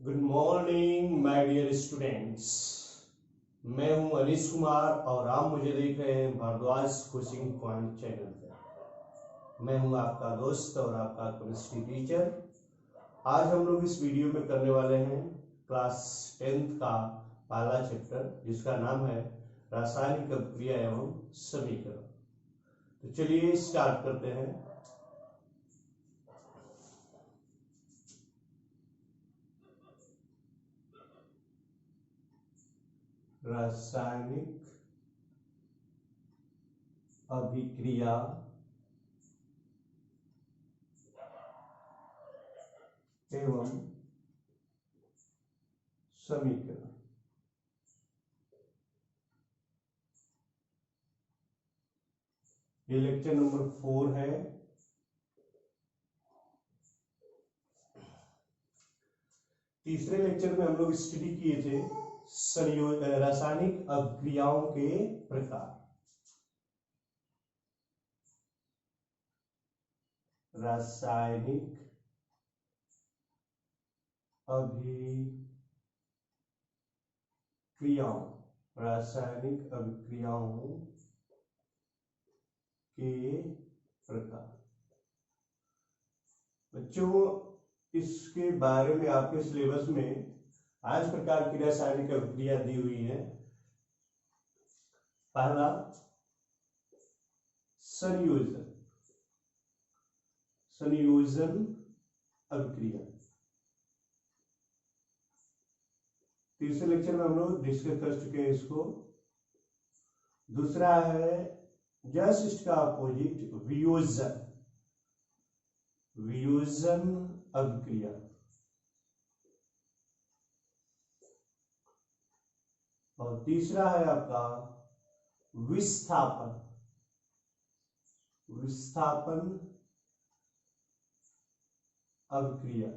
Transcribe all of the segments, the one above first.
Good morning my dear students. मैं हूं अनीश कुमार और आप मुझे देख रहे हैं भारद्वाज कोचिंग पॉइंट चैनल पर। मैं हूं आपका दोस्त और आपका केमिस्ट्री टीचर। आज हम लोग इस वीडियो में करने वाले हैं क्लास 10th का पहला चैप्टर, जिसका नाम है रासायनिक अभिक्रिया एवं समीकरण। तो चलिए स्टार्ट करते हैं। रासायनिक अभिक्रिया एवं समीकरण। ये लेक्चर नंबर 4 है। तीसरे लेक्चर में हम लोग स्टडी किए थे रासायनिक अभिक्रियाओं के प्रकार। रासायनिक अभिक्रियाओं रासायनिक अभिक्रियाओं के प्रकार। बच्चों, इसके बारे में आपके सिलेबस में 5 प्रकार की रासायनिक अभिक्रिया दी हुई है। पहला संयोजन अभिक्रिया। तीसरे लेक्चर में हम लोग डिस्कस कर चुके हैं इसको। दूसरा है जस्ट इसका अपोजिट वियोजन अभिक्रिया। और तीसरा है आपका विस्थापन अभिक्रिया।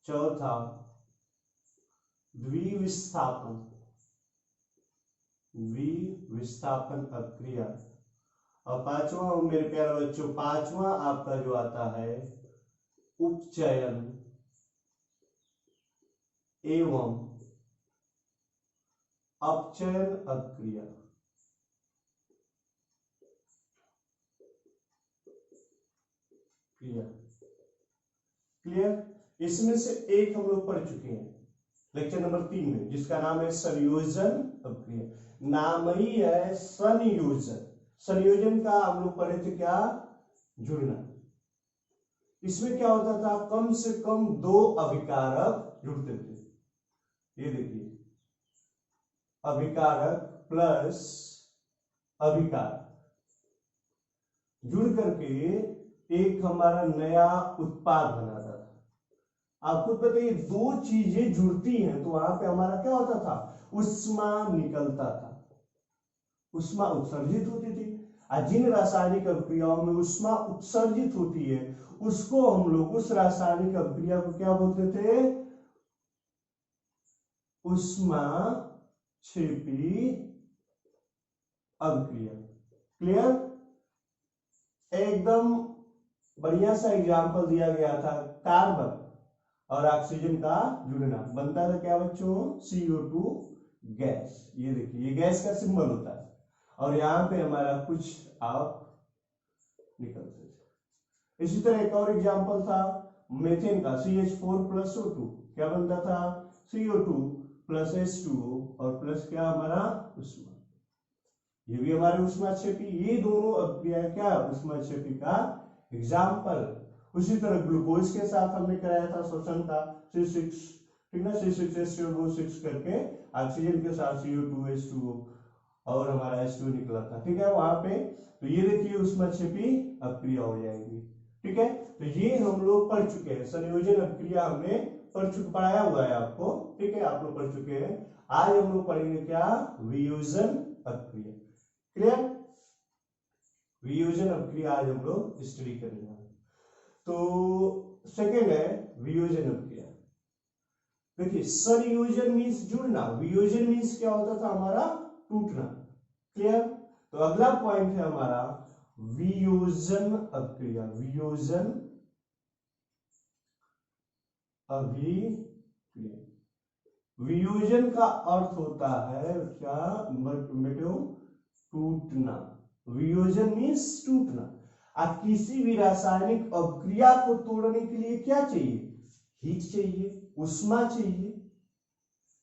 चौथा द्विविस्थापन अभिक्रिया। और पांचवा मेरे प्यारे बच्चों, पांचवा आपका जो आता है उपचयन एवं अपचयन अभिक्रिया। क्लियर? इसमें से एक हम लोग पढ़ चुके हैं लेक्चर नंबर 3 में, जिसका नाम है संयोजन अभिक्रिया। नाम ही है संयोजन। संयोजन का हम लोग पढ़े थे क्या? जुड़ना। इसमें क्या होता था? कम से कम 2 अभिकारक जुड़ते थे। ये देखिए, अभिकारक प्लस अभिकारक जुड़ करके एक हमारा नया उत्पाद बनाता था। आपको पता है, ये 2 चीजें जुड़ती हैं तो वहां पे हमारा क्या होता था? उष्मा निकलता था, उष्मा उत्सर्जित होती थी। जिन रासायनिक अभिक्रियाओं में उष्मा उत्सर्जित होती है उसको हम लोग, उस रासायनिक अभिक्रिया को क्या बोलते थे? ऊष्माक्षेपी अभिक्रिया। क्लियर? एकदम बढ़िया सा एग्जाम्पल दिया गया था, कार्बन और ऑक्सीजन का जुड़ना। बनता था क्या बच्चों? CO2 gas. ये देखिए, ये गैस का सिंबल होता है और यहाँ पे हमारा कुछ आप निकलते थे। इसी तरह एक और एग्जाम्पल था मेथेन का, CH4+O2। क्या बनता था? CO2 + H2O और प्लस क्या हमारा उष्मा। ये भी हमारे उष्माक्षेपी। ये दोनों अभिक्रिया क्या? उष्माक्षेपी का एग्जाम्पल। उसी तरह ग्लूकोज के साथ हमने कराया था श्वसन का, C6, ठीक ना, C6H12O6 करके ऑक्सीजन के साथ CO2H2O और हमारा H2 निकला था। ठीक है, वहां पे तो ये देखिए उष्माक्षेपी अभिक्रिया हो जाएगी। ठीक है, तो ये हम लोग पढ़ चुके हैं। संयोजन अभिक्रिया हमने पढ़ाया हुआ है आपको। ठीक है, आप लोग पढ़ चुके हैं। आज हम लोग पढ़ेंगे क्या? वियोजन अभिक्रिया। क्लियर? वियोजन अभिक्रिया आज हम लोग स्टडी करेंगे। तो सेकेंड है वियोजन अभिक्रिया। देखिए, संयोजन मीन्स जुड़ना, वियोजन मीन्स क्या होता था? हमारा टूटना। क्लियर? तो अगला पॉइंट है हमारा वियोजन अभिक्रिया। वियोजन अभिक्रिया। वियोजन का अर्थ होता है क्या बेटो, टूटना। वियोजन मीन्स टूटना। अब किसी भी रासायनिक अभिक्रिया को तोड़ने के लिए क्या चाहिए, हीट चाहिए, उष्मा चाहिए,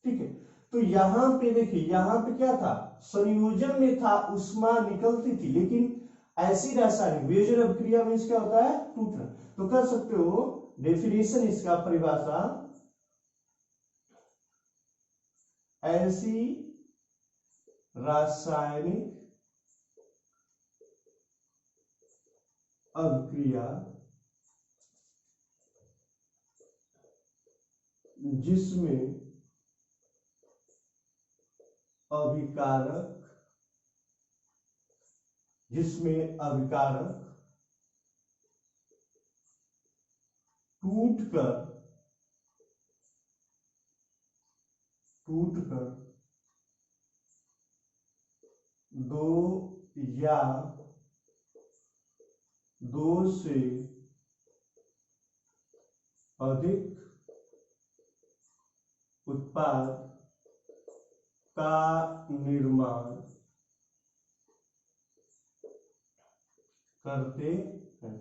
ठीक है। तो यहां पे देखिए, यहां पे क्या था, संयोजन में था, उष्मा निकलती थी, लेकिन ऐसी रासायनिक वियोजन अभिक्रिया में क्या होता है, टूटना। तो कर सकते हो डेफिनेशन इसका, परिभाषा, ऐसी रासायनिक अभिक्रिया जिसमें अभिकारक टूटकर दो या दो से अधिक उत्पाद का निर्माण करते हैं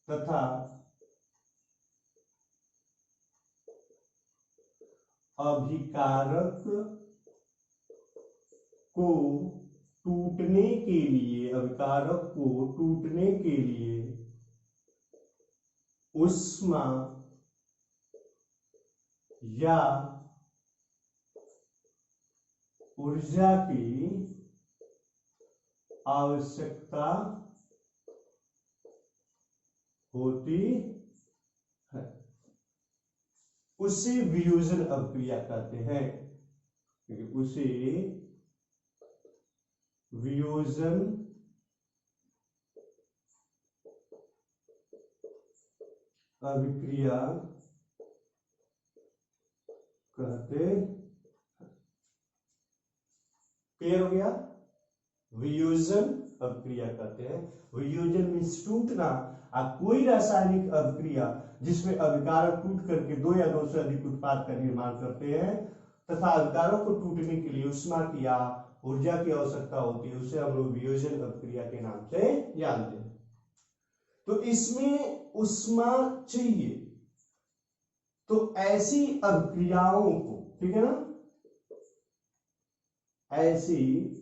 तथा अभिकारक को टूटने के लिए उष्मा या ऊर्जा की आवश्यकता होती है, उसे वियोजन अभिक्रिया कहते हैं। उसे वियोजन अभिक्रिया कहते हैं। क्लियर हो गया, वियोजन अभिक्रिया कहते हैं। वियोजन मीन्स टूटना। कोई रासायनिक अभिक्रिया जिसमें अभिकारक टूट करके दो या दो से अधिक उत्पाद का निर्माण करते हैं तथा अभिकारक को टूटने के लिए उष्मा की या ऊर्जा की आवश्यकता होती है, उसे हम लोग वियोजन अभिक्रिया के नाम से जानते हैं। तो इसमें उष्मा चाहिए, तो ऐसी अभिक्रियाओं को, ठीक है ना, ऐसी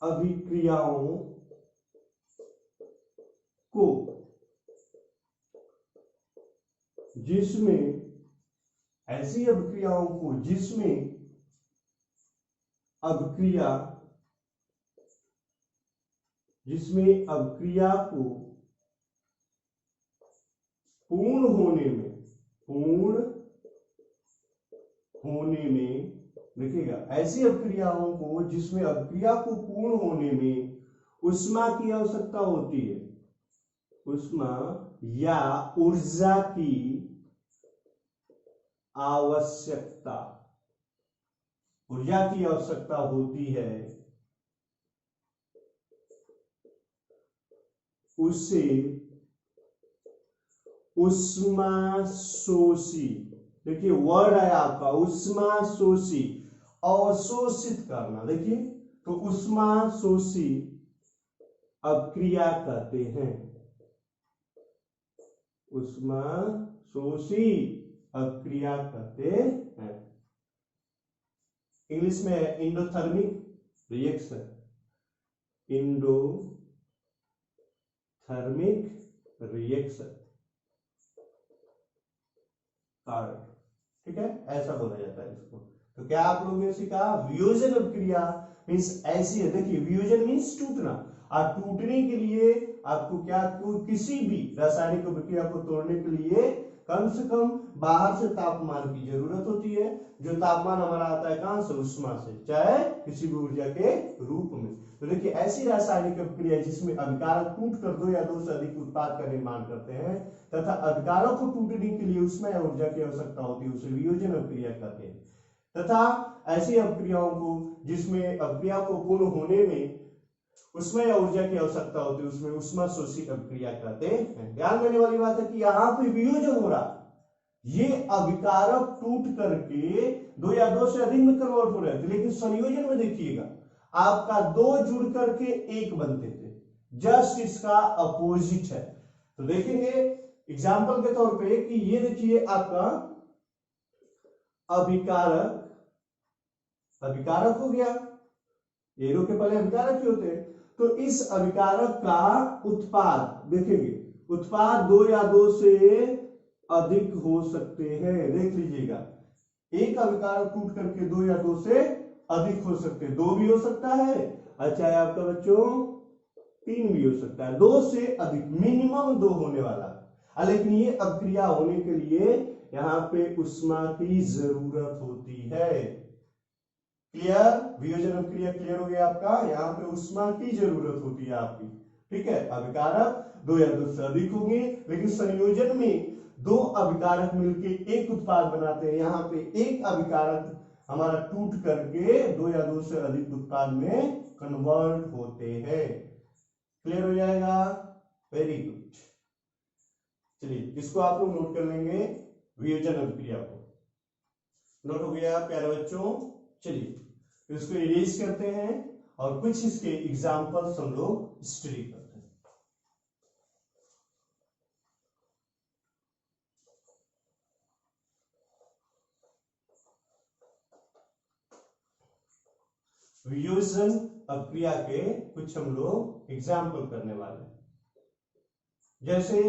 अभिक्रियाओं को जिसमें अभिक्रिया को पूर्ण होने में देखिएगा, ऐसी अभिक्रियाओं को जिसमें अभिक्रिया को पूर्ण होने में उष्मा की आवश्यकता होती है, उष्मा या ऊर्जा की आवश्यकता होती है, उसे उष्माशोषी, देखिए वर्ड है आपका उष्माशोषी, अवशोषित करना, देखिए, तो उष्माशोषी अभिक्रिया कहते हैं। उष्माशोषी अभिक्रिया कहते हैं। इंग्लिश में एंडोथर्मिक रिएक्शन, ठीक है, ऐसा बोला जाता है इसको। तो क्या आप लोगों ने सीखा, वियोजन अभिक्रिया मीन्स ऐसी है, देखिए वियोजन मीन्स टूटना, और टूटने के लिए आपको क्या, किसी भी रासायनिक अभिक्रिया को तोड़ने के लिए कम से कम बाहर से तापमान की जरूरत होती है, जो तापमान हमारा आता है कहां से, उष्मा से, चाहे किसी भी ऊर्जा के रूप में। तो देखिए, ऐसी रासायनिक अभिक्रिया जिसमें अभिकारक टूट कर दो या दो से अधिक उत्पाद का निर्माण करते हैं तथा अभिकारक को टूटने के लिए उष्मा या ऊर्जा की आवश्यकता होती है, उसे वियोजन अभिक्रिया कहते हैं। तथा ऐसी अभिक्रियाओं को जिसमें अभिक्रिया को पूर्ण होने में उसमें या ऊर्जा की आवश्यकता होती है, उसमें उष्मा शोषी अभिक्रिया कहते हैं। ध्यान देने वाली बात है कि यहाँ पे वियोजन हो रहा, ये अभिकारक टूट करके दो या दो से अधिक में कन्वर्ट हो रहे थे, लेकिन संयोजन में देखिएगा आपका दो जुड़ करके एक बनते थे, जस्ट इसका अपोजिट है। तो देखेंगे एग्जाम्पल के तौर पे कि ये देखिए आपका अभिकारक, अभिकारक हो गया, एरो के पहले अभिकारक ही होते हैं, तो इस अभिकारक का उत्पाद देखेंगे, उत्पाद दो या दो से अधिक हो सकते हैं। देख लीजिएगा, एक अभिकारक टूट करके दो या दो से अधिक हो सकते हैं, दो भी हो सकता है, अच्छा है आपका बच्चों तीन भी हो सकता है, दो से अधिक, मिनिमम दो होने वाला है। लेकिन ये अभिक्रिया होने के लिए यहाँ पे उष्मा की जरूरत होती है। क्लियर, वियोजन अभिक्रिया क्लियर हो गया आपका, यहाँ पे उष्मा की जरूरत होती है आपकी, ठीक है। अभिकारक दो या दो से अधिक होंगे, लेकिन संयोजन में दो अभिकारक मिलकर एक उत्पाद बनाते हैं, यहाँ पे एक अभिकारक हमारा टूट करके दो या दो से अधिक उत्पाद में कन्वर्ट होते हैं। क्लियर हो जाएगा, वेरी गुड। चलिए इसको आप लोग नोट कर लेंगे, वियोजन अभिक्रिया को नोट हो गया प्यारे बच्चों। चलिए इसको इरेज करते हैं और कुछ इसके एग्जांपल्स हम लोग स्टडी करते हैं। वियोजन अभिक्रिया के कुछ हम लोग एग्जाम्पल करने वाले हैं, जैसे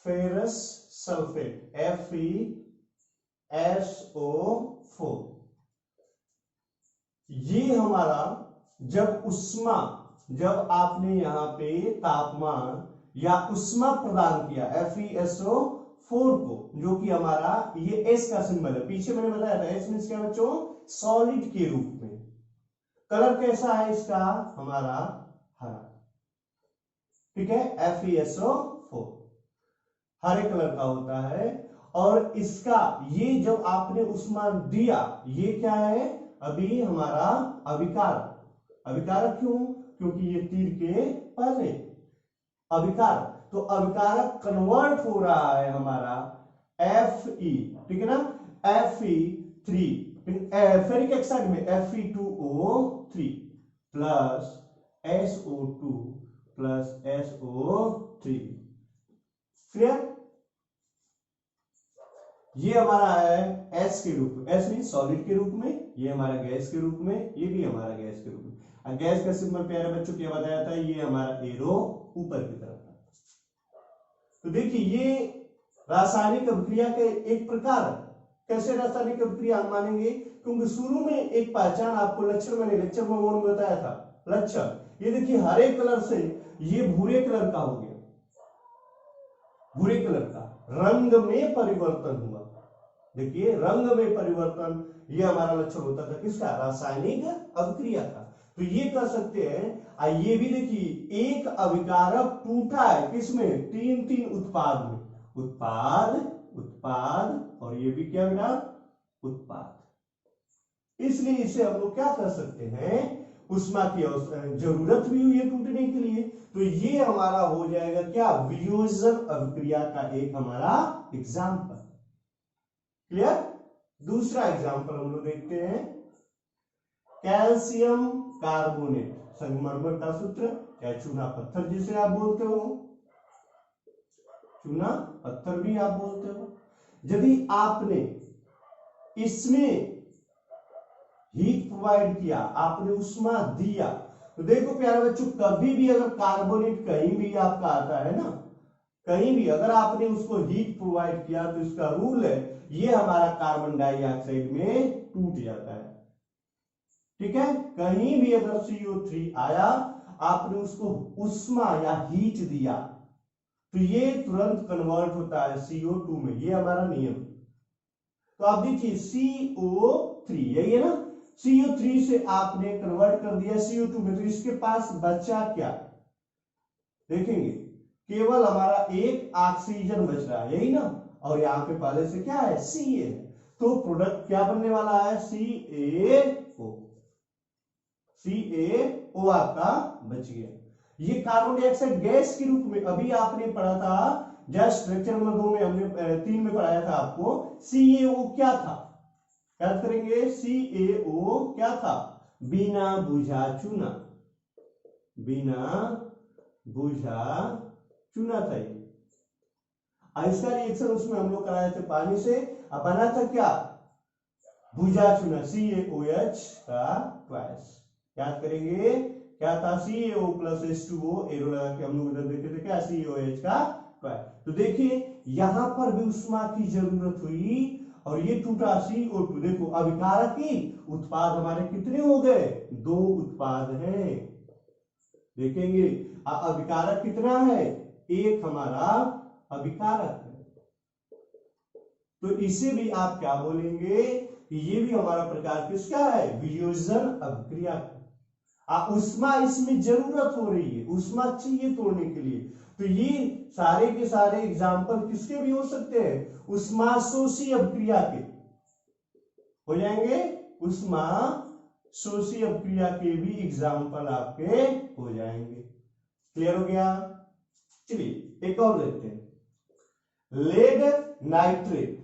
फेरस सल्फेट FeSO4, ये हमारा जब उष्मा, जब आपने यहां पे तापमान या उष्मा प्रदान किया FeSO4 को, जो कि हमारा ये S का सिंबल है, पीछे मैंने बताया था S मींस क्या बच्चों, सॉलिड के रूप में। कलर कैसा है इसका, हमारा हरा, ठीक है, FeSO4 हरे कलर का होता है। और इसका ये जब आपने उष्मा दिया, ये क्या है, अभी हमारा अभिकारक, अभिकारक क्यों, क्योंकि ये तीर के पहले अभिकारक, तो अभिकारक कन्वर्ट हो रहा है हमारा Fe, ठीक है ना, Fe3 फेरिक ऑक्साइड में Fe2O3 plus SO2 plus SO3। Clear, ये हमारा है S के रूप में, S मीन सॉलिड के रूप में, ये हमारा गैस के रूप में, ये भी हमारा गैस के रूप में। गैस का सिंबल प्यारे बच्चों क्या बताया था, ये हमारा एरो ऊपर की तरफ था। तो देखिए ये रासायनिक अभिक्रिया के एक प्रकार है। कैसे रासायनिक अभिक्रिया हम मानेंगे, क्योंकि शुरू में एक पहचान आपको लक्षण मैंने लेक्चर में बताया था, लक्षण ये देखिए हरे कलर से ये भूरे कलर का हो गया, भूरे कलर का रंग में परिवर्तन हुआ। देखिए रंग में परिवर्तन, ये हमारा लक्षण होता था किसका, रासायनिक अभिक्रिया का। तो ये कर सकते हैं, ये भी देखिए एक अभिकारक टूटा है किसमें, तीन तीन उत्पाद में, उत्पाद उत्पाद और ये भी क्या बेटा, उत्पाद। इसलिए इसे हम लोग क्या कर सकते हैं, उष्मा की जरूरत भी हुई है टूटने के लिए, तो ये हमारा हो जाएगा क्या, वियोजन अभिक्रिया का एक हमारा एग्जाम्पल। क्लियर, दूसरा एग्जाम्पल हम लोग देखते हैं, कैल्शियम कार्बोनेट, संगमरमर का सूत्र, या चूना पत्थर जिसे आप बोलते हो, चूना पत्थर भी आप बोलते हो। यदि आपने इसमें हीट प्रोवाइड किया, आपने उष्मा दिया, तो देखो प्यारे बच्चों, कभी भी अगर कार्बोनेट कहीं भी आपका आता है ना, कहीं भी अगर आपने उसको हीट प्रोवाइड किया, तो इसका रूल है ये हमारा कार्बन डाइऑक्साइड में टूट जाता है, ठीक है। कहीं भी अगर CO3 आया, आपने उसको उष्मा या हीट दिया, तो ये तुरंत कन्वर्ट होता है CO2 में, ये हमारा नियम। तो आप देखिए CO3 यही है ना, CO3 से आपने कन्वर्ट कर दिया CO2 में, तो इसके पास बचा क्या, देखेंगे केवल हमारा एक ऑक्सीजन बच रहा है, यही ना, और यहां पे पहले से क्या है, Ca, तो प्रोडक्ट क्या बनने वाला है, CaO। CaO आपका बच गया। ये कार्बन डाइऑक्साइड गैस के रूप में अभी आपने पढ़ा था, जस्ट लेक्चर नंबर 2 में हमने 3 में पढ़ाया था आपको CaO क्या था। याद करेंगे, CaO क्या था? बिना बुझा चूना, बिना बुझा चूना था ये। इसका रिएक्शन उसमें हम लोग कराए थे पानी से, अब बना था क्या? बुझा चूना, CaOH का ट्वाइस। याद करेंगे क्या था? CaO प्लस H2O, एरो लगा के हम लोग इधर देखे थे क्या? CaOH का ट्वाइस। तो देखिए यहां पर भी उष्मा की जरूरत हुई और ये टूटा CO2। देखो अभिकारक ही उत्पाद हमारे कितने हो गए? 2 उत्पाद है। देखेंगे अभिकारक कितना है? 1 हमारा अभिकारक है। तो इसे भी आप क्या बोलेंगे कि ये भी हमारा प्रकार किसका है? वियोजन अभिक्रिया का। उष्मा इसमें जरूरत हो रही है, उष्मा चाहिए तोड़ने के लिए। तो ये सारे के सारे एग्जाम्पल किसके भी हो सकते हैं? उष्मा शोषी अभिक्रिया के हो जाएंगे, उष्मा शोषी अभिक्रिया के भी एग्जाम्पल आपके हो जाएंगे। क्लियर हो गया? चलिए एक और देखते हैं, लेड नाइट्रेट।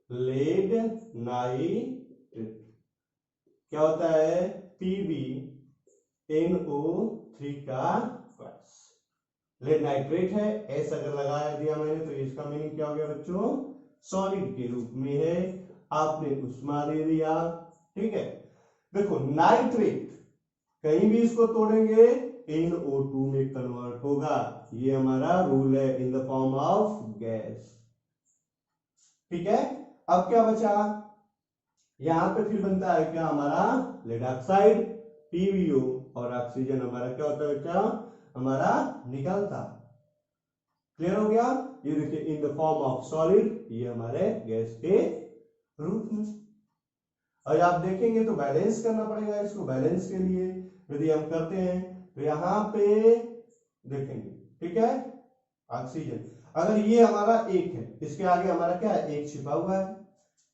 लेड नाइट्रेट क्या होता है? PbNO3 का ट्वाइस। लेड नाइट्रेट है, ऐसा अगर लगाया दिया मैंने तो इसका मीनिंग क्या हो गया बच्चों? सॉलिड के रूप में है, आपने उष्मा दे दिया। ठीक है, देखो नाइट्रेट कहीं भी इसको तोड़ेंगे NO2 में कन्वर्ट होगा, ये हमारा रूल है, इन द फॉर्म ऑफ गैस। ठीक है, अब क्या बचा? यहां पे फिर बनता है क्या हमारा? लेड ऑक्साइड, PbO, और ऑक्सीजन हमारा क्या होता है बच्चा? हमारा निकलता। क्लियर हो गया? ये देखिए इन द फॉर्म ऑफ सॉलिड, ये हमारे गैस के रूप में। और आप देखेंगे तो बैलेंस करना पड़ेगा इसको। बैलेंस के लिए यदि हम करते हैं तो यहां पे देखेंगे, ठीक है, ऑक्सीजन अगर ये हमारा 1 है, इसके आगे हमारा क्या है? 1 छिपा हुआ है।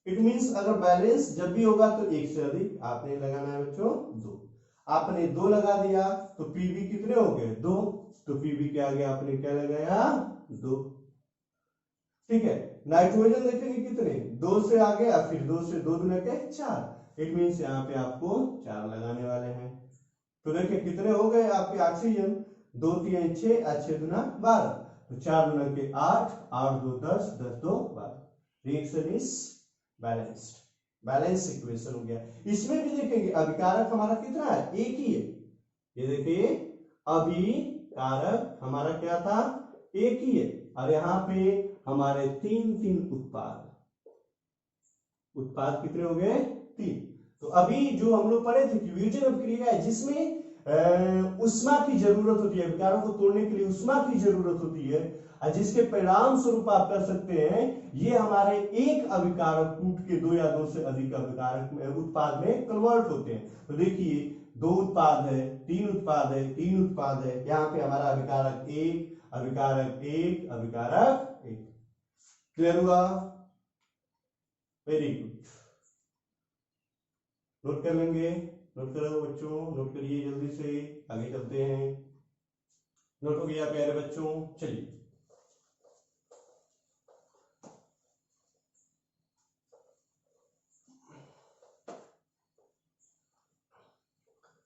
इट मींस अगर बैलेंस जब भी होगा तो 1 से अधिक आपने लगाना है बच्चों 2। आपने 2 लगा दिया तो Pb कितने हो गए? 2। तो Pb के आगे आपने क्या लगाया? 2। ठीक है, नाइट्रोजन देखेंगे कितने? 2 से आगे और फिर 2 से 2 दूना के 4। इट मींस यहाँ पे आपको 4 लगाने वाले हैं। तो देखिए कितने हो गए आपके ऑक्सीजन? 2 3 6, 6 दूना 12, तो 4 दूना के 8, 8 2 10, 10 2 12। Reaction is balanced. Balance equation हो गया। इसमें भी देखेंगे अभिकारक हमारा कितना है? 1 ही है। ये देखिए अभिकारक हमारा क्या था? 1 ही है। और यहाँ पे हमारे 3 उत्पाद। उत्पाद कितने हो गए? 3। तो अभी जो हम लोग पढ़े थे कि वियोजन अभिक्रिया है जिसमें उष्मा की जरूरत होती है, अभिकारक को तोड़ने के लिए उष्मा की जरूरत होती है, और जिसके परिणाम स्वरूप आप कर सकते हैं ये हमारे एक अभिकारक टूट के 2 या 2 से अधिक अभिकारक उत्पाद में कन्वर्ट होते हैं। तो देखिए 2 उत्पाद है, 3 उत्पाद है, 3 उत्पाद है, यहाँ पे हमारा अभिकारक 1, अभिकारक 1, अभिकारक 1। क्लियर हुआ? Very good. नोट कर लेंगे, नोट करो बच्चों, नोट करिए जल्दी से, आगे चलते हैं। नोट हो गया प्यारे बच्चों? चलिए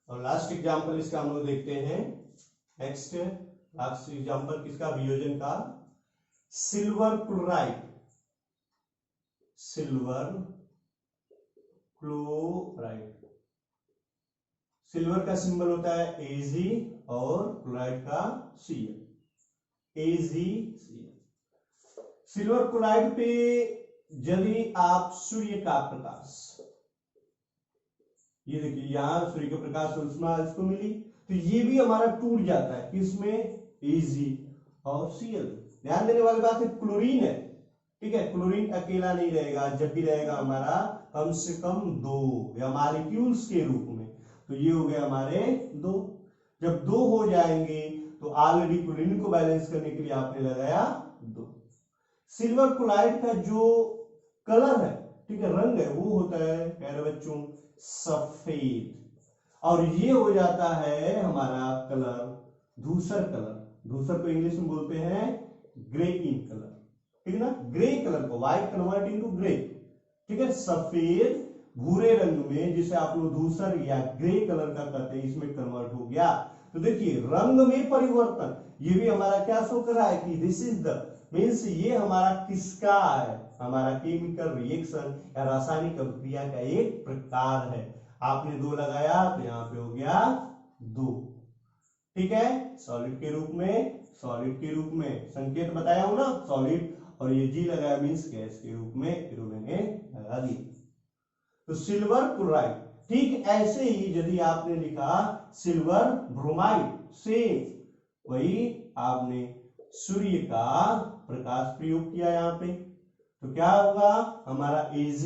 और लास्ट एग्जांपल इसका हम लोग देखते हैं। नेक्स्ट लास्ट एग्जांपल किसका? वियोजन का। Silver chloride, silver chloride. Silver का सिंबल होता है Ag और क्लोराइड का Cl, AgCl। सिल्वर क्लोराइड पे यदि आप सूर्य का प्रकाश, ये देखिए यहां सूर्य के प्रकाश से उष्मा इसको मिली तो ये भी हमारा टूट जाता है किसमें? Ag और Cl। ध्यान देने वाली बात है क्लोरीन है, ठीक है, क्लोरीन अकेला नहीं रहेगा, जब भी रहेगा हमारा कम से कम 2 या मॉलिक्यूल्स के रूप में। तो ये हो गए हमारे 2। जब 2 हो जाएंगे तो ऑलरेडी क्लोरीन को बैलेंस करने के लिए आपने लगाया 2। सिल्वर क्लोराइड का जो कलर है, ठीक है, रंग है, वो होता है प्यारे बच्चों सफेद। और ये हो जाता है हमारा कलर धूसर कलर। धूसर को इंग्लिश में बोलते हैं ग्रे इन कलर, ठीक है ना। ग्रे कलर को व्हाइट कन्वर्ट इनटू ग्रे, ठीक है। सफेद भूरे रंग में, जिसे आप लोग धूसर या ग्रे कलर का कहते हैं, इसमें कन्वर्ट हो गया। तो देखिए रंग में परिवर्तन, ये भी हमारा क्या शो कर रहा है कि दिस इज द मीन्स ये हमारा किसका है, हमारा केमिकल रिएक्शन या रासायनिक अभिक्रिया का एक प्रकार है। आपने 2 लगाया तो यहां पे हो गया 2, ठीक है। सॉलिड के रूप में, सॉलिड के रूप में संकेत बताया हूं ना सॉलिड, और ये जी लगाया मीन्स गैस के रूप में, फिर मैंने लगा दी। तो सिल्वर क्लोराइड, ठीक ऐसे ही यदि आपने लिखा सिल्वर ब्रोमाइड, सेम वही आपने सूर्य का प्रकाश प्रयोग किया यहाँ पे, तो क्या होगा हमारा Ag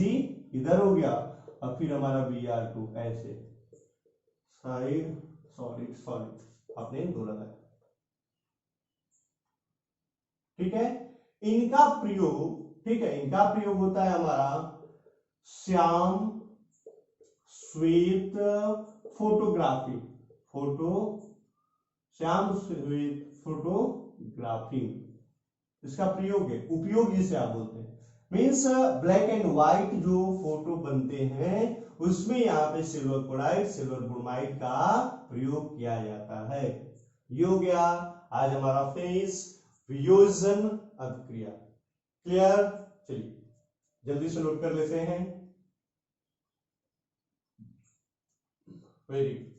इधर हो गया और फिर हमारा Br2 ऐसे साइड सॉलिड सॉलिड आपने 2 लगाया, ठीक है। इनका प्रयोग, ठीक है, इनका प्रयोग होता है हमारा श्याम श्वेत फोटोग्राफी, श्याम श्वेत फोटोग्राफी इसका प्रयोग है, उपयोग जिसे आप बोलते हैं। मीन्स ब्लैक एंड व्हाइट जो फोटो बनते हैं उसमें यहाँ पे सिल्वर क्लोराइड, सिल्वर ब्रोमाइड का प्रयोग किया जाता है। ये हो गया आज हमारा फेस वियोजन अभिक्रिया। क्लियर? चलिए जल्दी से नोट कर लेते हैं। Very good.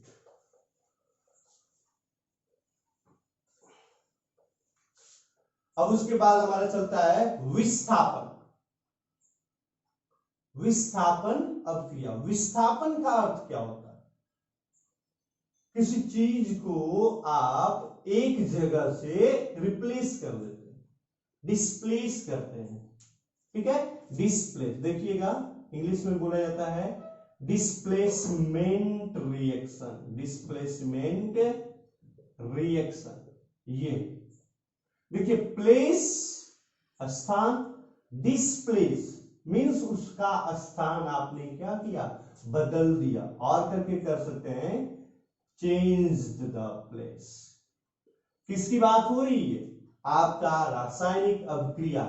अब उसके बाद हमारा चलता है विस्थापन। विस्थापन अभिक्रिया। विस्थापन का अर्थ क्या होता है? किसी चीज को आप एक जगह से रिप्लेस कर देते हैं, डिस्प्लेस करते हैं, ठीक है। डिस्प्लेस देखिएगा इंग्लिश में बोला जाता है डिस्प्लेसमेंट रिएक्शन, डिस्प्लेसमेंट रिएक्शन। ये देखिए प्लेस स्थान, डिस्प्लेस मीन्स उसका स्थान आपने क्या किया, बदल दिया, और करके कर सकते हैं चेंज्ड द प्लेस। किसकी बात हो रही है? आपका रासायनिक अभिक्रिया।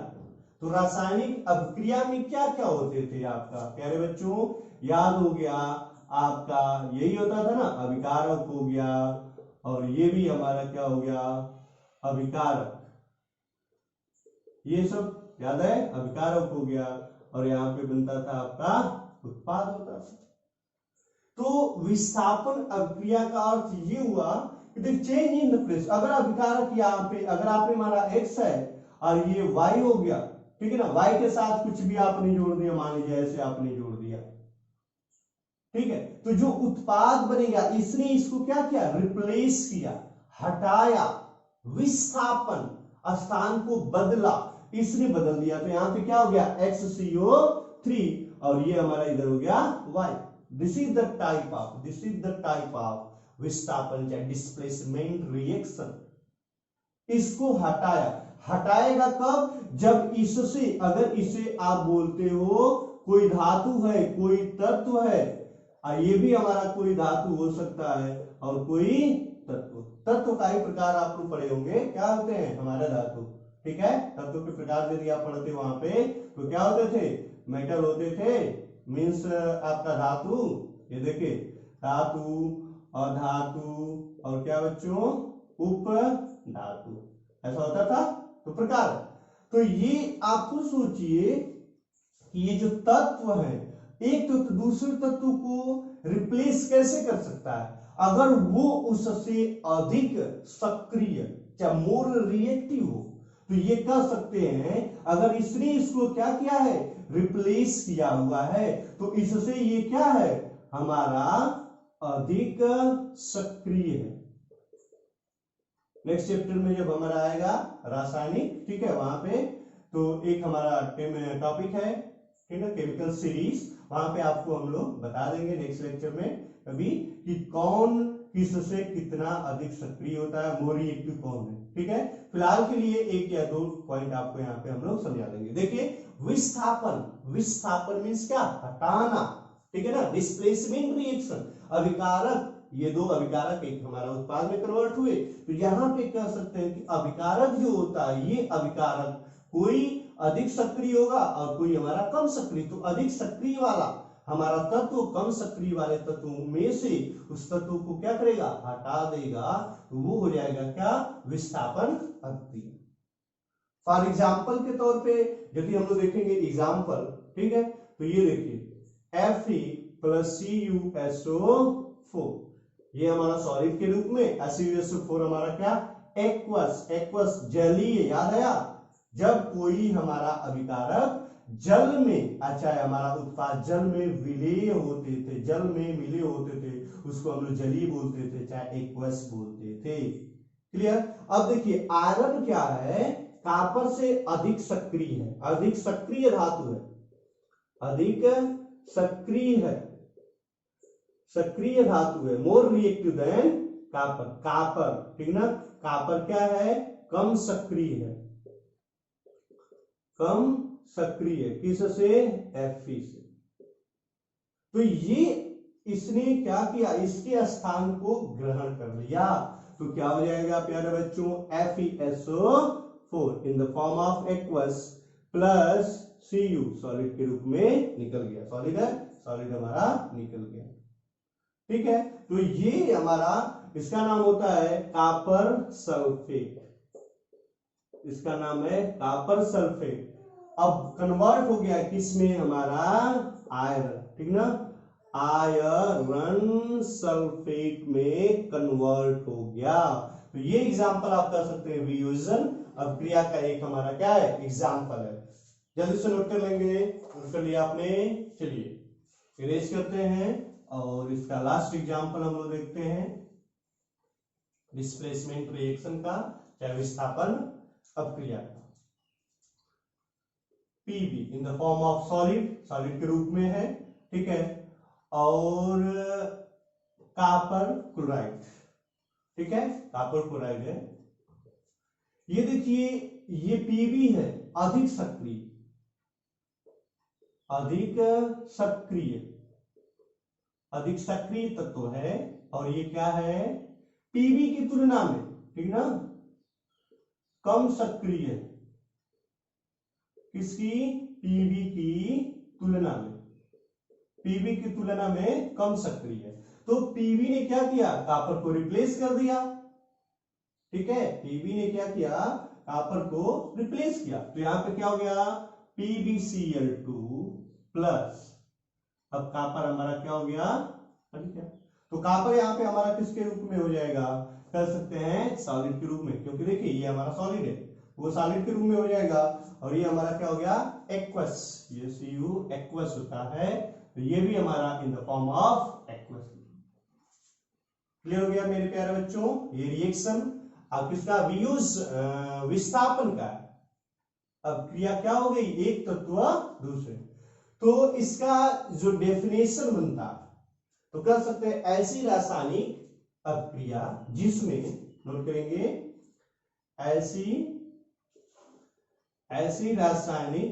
तो रासायनिक अभिक्रिया में क्या क्या होते थे आपका प्यारे बच्चों, याद हो गया आपका, यही होता था ना, अभिकारक हो गया, और ये भी हमारा क्या हो गया, अभिकारक, ये सब याद है, अभिकारक हो गया, और यहां पे बनता था आपका उत्पाद होता था। तो विस्थापन अभिक्रिया का अर्थ ये हुआ कि चेंज इन द प्लेस। अगर अभिकारक यहाँ पे अगर आपने माना x है और ये y हो गया, ठीक है ना, y के साथ कुछ भी आपने जोड़ दिया, मान लीजिए ऐसे आपने जोड़ दिया, ठीक है, तो जो उत्पाद बनेगा इसने इसको क्या किया, रिप्लेस किया, हटाया, विस्थापन, स्थान को बदला, इसने बदल दिया। तो यहां पे क्या हो गया XCO3 और ये हमारा इधर हो गया Y। This is the type of विस्थापन या डिस्प्लेसमेंट रिएक्शन। इसको हटाया, हटाएगा कब, जब इससे, अगर इसे आप बोलते हो कोई धातु है, कोई तत्व है, ये भी हमारा कोई धातु हो सकता है और कोई तत्व का ही प्रकार आप लोग पढ़े होंगे, क्या होते हैं हमारे धातु, ठीक है। तत्व के प्रकार यदि आप पढ़ते वहां पे तो क्या होते थे, मेटल होते थे, मीन्स आपका धातु, ये देखिए धातु, अधातु और क्या बच्चों, उप धातु, ऐसा होता था। तो प्रकार, तो ये आप खुद सोचिए कि ये जो तत्व है, एक तो दूसरे तत्व को रिप्लेस कैसे कर सकता है, अगर वो उससे अधिक सक्रिय या मोर रिएक्टिव हो, तो ये कह सकते हैं अगर इसने इसको क्या किया है, रिप्लेस किया हुआ है, तो इससे ये क्या है, हमारा अधिक सक्रिय है। नेक्स्ट चैप्टर में जब हमारा आएगा रासायनिक, ठीक है, वहां पे तो एक हमारा टॉपिक है, ठीक है, केमिकल सीरीज, वहां पे आपको हम लोग बता देंगे नेक्स्ट लेक्चर में कभी कि कौन किससे कितना अधिक सक्रिय होता है, मोर रिएक्टिव कौन है, ठीक है। फिलहाल के लिए 1 या 2 पॉइंट आपको यहाँ पे हम लोग समझा देंगे। देखिए विस्थापन, विस्थापन मीन्स क्या, हटाना, ठीक है ना। डिस्प्लेसमेंट रिएक्शन, अभिकारक, ये दो अभिकारक एक हमारा उत्पाद में कन्वर्ट हुए, तो यहां पे कह सकते हैं कि अभिकारक जो होता है, ये अभिकारक कोई अधिक सक्रिय होगा और कोई हमारा कम सक्रिय। तो अधिक सक्रिय वाला हमारा तत्व कम सक्रिय वाले तत्वों में से उस तत्व को क्या करेगा, हटा देगा, तो वो हो जाएगा क्या, विस्थापन अभिक्रिया। फॉर एग्जाम्पल के तौर पे यदि हम लोग देखेंगे एग्जाम्पल, ठीक है, तो ये देखिए Fe प्लस CuSO4, ये हमारा सॉलिड के रूप में, SuSO4 हमारा क्या, एक्वस, एक्वस जलीय, याद आया, जब कोई हमारा अभिकारक जल में, अच्छा हमारा उत्पाद जल में विलीय होते थे, जल में मिले होते थे, उसको हम लोग जलीय बोलते थे, चाहे एक्वस बोलते थे। क्लियर। अब देखिए आयरन क्या है, कॉपर से अधिक सक्रिय है, अधिक सक्रिय धातु है, अधिक सक्रिय है, सक्रिय धातु है, more reactive than copper, copper, ठीक ना। कॉपर क्या है, कम सक्रिय है, कम सक्रिय, किससे, Fe से। तो ये इसने क्या किया, इसके स्थान को ग्रहण कर लिया, तो क्या हो जाएगा प्यारे बच्चों, FeSO4 in the form of aqueous plus Cu, solid के रूप में निकल गया, सॉलिड है, सॉलिड हमारा निकल गया, ठीक है। तो ये हमारा, इसका नाम होता है कॉपर सल्फेट, इसका नाम है कॉपर सल्फेट। अब कन्वर्ट हो गया किसमें, हमारा आयरन, ठीक ना, आयरन सल्फेट में कन्वर्ट हो गया। तो ये एग्जांपल आप कर सकते हैं, वियोजन अभिक्रिया का एक हमारा क्या है, एग्जांपल है। जल्दी से नोट कर लेंगे, नोट कर लिया आपने, चलिए इरेज करते हैं और इसका लास्ट एग्जांपल हम लोग देखते हैं, डिस्प्लेसमेंट रिएक्शन का, चाहे विस्थापन अभिक्रिया का। PB in the form of solid, solid के रूप में है, ठीक है, और कॉपर क्लोराइड, ठीक है, कॉपर क्लोराइड है। ये देखिए ये पीबी है, अधिक सक्रिय, अधिक सक्रिय, अधिक सक्रिय तत्व है, और ये क्या है, पीबी की तुलना में, ठीक ना, कम सक्रिय, किसकी, पीबी की तुलना में, पीबी की तुलना में कम सक्रिय है। तो पीबी ने क्या किया, कॉपर को रिप्लेस कर दिया, ठीक है, पीबी ने क्या किया, कॉपर को रिप्लेस किया, तो यहां पे क्या हो गया, PbCl2 प्लस, अब कॉपर हमारा क्या हो गया, ठीक है, तो कॉपर यहां पे हमारा किसके रूप में हो जाएगा, कर सकते हैं सॉलिड के रूप में, क्योंकि देखिए ये हमारा सॉलिड है, वो सॉलिड के रूप में हो जाएगा, और ये हमारा क्या हो गया, एक्वस, ये Cu एक्वस होता है, तो ये भी हमारा इन the form of aqueous. Clear हो गया मेरे प्यारे बच्चों, ये रिएक्शन अब किसका, विस्थापन का, अब क्रिया क्या हो गई, एक तत्व दूसरे। तो इसका जो डेफिनेशन बनता है, तो कर सकते हैं ऐसी रासायनिक अभिक्रिया जिसमें, नोट करेंगे, ऐसी रासायनिक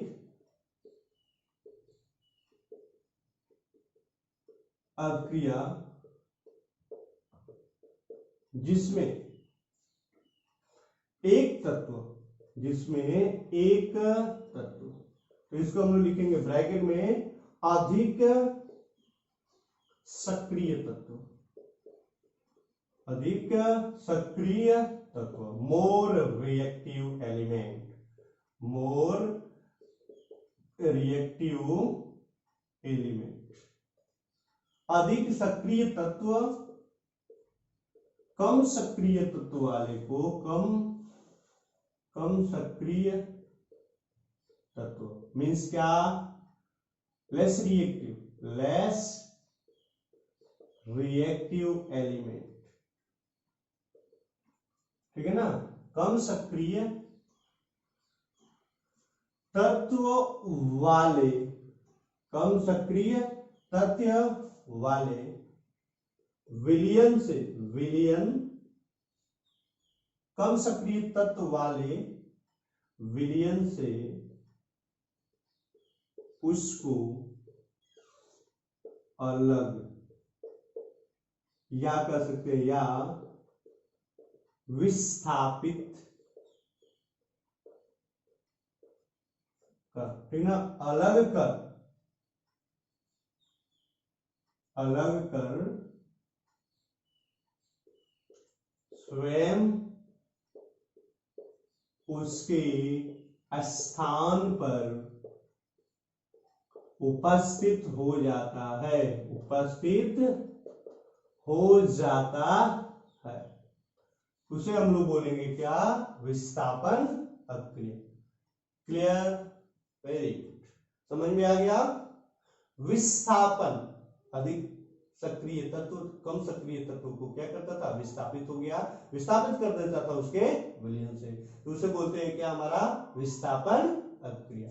अभिक्रिया जिसमें एक तत्व, जिसमें एक तत्व, तो इसको हम लोग लिखेंगे ब्रैकेट में, अधिक सक्रिय तत्व, अधिक सक्रिय तत्व, more reactive element, more reactive element, अधिक सक्रिय तत्व कम सक्रिय तत्व वाले को, कम सक्रिय तत्व मीन्स क्या, लेस रिएक्टिव एलिमेंट, ठीक है ना, कम सक्रिय तत्व वाले, कम सक्रिय तत्व वाले विलयन से, विलयन, कम सक्रिय तत्व वाले विलयन से उसको अलग, या कह सकते हैं या विस्थापित कर, ठीक ना, अलग कर, अलग कर स्वयं उसके स्थान पर उपस्थित हो जाता है, उपस्थित हो जाता है, उसे हम लोग बोलेंगे क्या, विस्थापन अक्रिया। क्लियर, वेरी गुड, समझ में आ गया। विस्थापन अधिक सक्रिय तत्व कम सक्रिय तत्व को क्या करता था, विस्थापित हो गया, विस्थापित कर देता था उसके विलयन से, तो उसे बोलते हैं क्या, हमारा विस्थापन अक्रिया।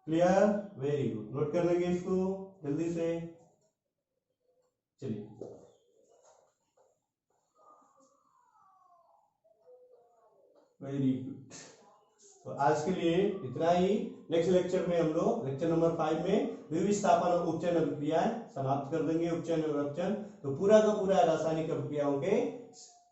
क्लियर, वेरी गुड, नोट कर लेंगे इसको जल्दी से। चलिए, वेरी गुड, तो आज के लिए इतना ही। नेक्स्ट लेक्चर में हम लोग लेक्चर नंबर 5 में विस्थापन और उपचयन अभिक्रियाएं समाप्त कर देंगे, उपचयन और अपचयन, तो पूरा का पूरा रासायनिक अभिक्रियाओं के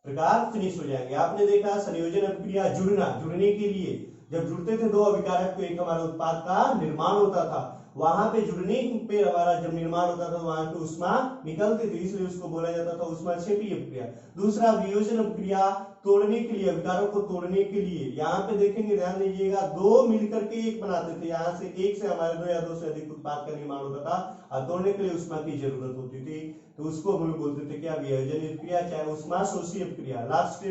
प्रकार फिनिश हो जाएंगे। आपने देखा संयोजन अभिक्रिया, जुड़ना, जुड़ने के लिए जब जुड़ते थे दो अभिकारक तो एक हमारे उत्पाद का निर्माण होता था, वहां पे जुड़ने पे हमारा जब निर्माण होता था वहां पे ऊष्मा निकलती थी, इसलिए उसको बोला जाता था ऊष्माक्षेपी अभिक्रिया। दूसरा वियोजन अभिक्रिया, तोड़ने के लिए, अभिकारकों को तोड़ने के लिए, यहाँ पे देखेंगे, ध्यान दीजिएगा, दो मिलकर के एक बनाते थे, यहाँ से एक से हमारे दो या दो से अधिक उत्पाद का निर्माण होता था और तोड़ने के लिए ऊष्मा की जरूरत होती थी, तो उसको हम लोग बोलते थे क्या, वियोजन अभिक्रिया, चाहे ऊष्मा शोषी अभिक्रिया। लास्ट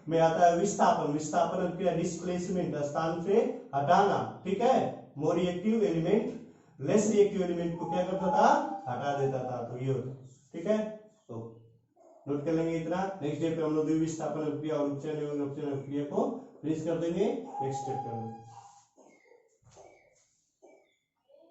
में आता है विस्थापन, विस्थापन अभिक्रिया डिस्प्लेसमेंट, स्थान से हटाना, ठीक है, more reactive element less reactive element को क्या करता था, हटा देता था, तो ये होता, ठीक है, तो नोट कर लेंगे इतना। नेक्स्ट डे पे हम लोग विस्थापन अभिक्रिया और उपचयन एवं अपचयन अभिक्रिया को फिनिश कर देंगे नेक्स्ट चैप्टर में।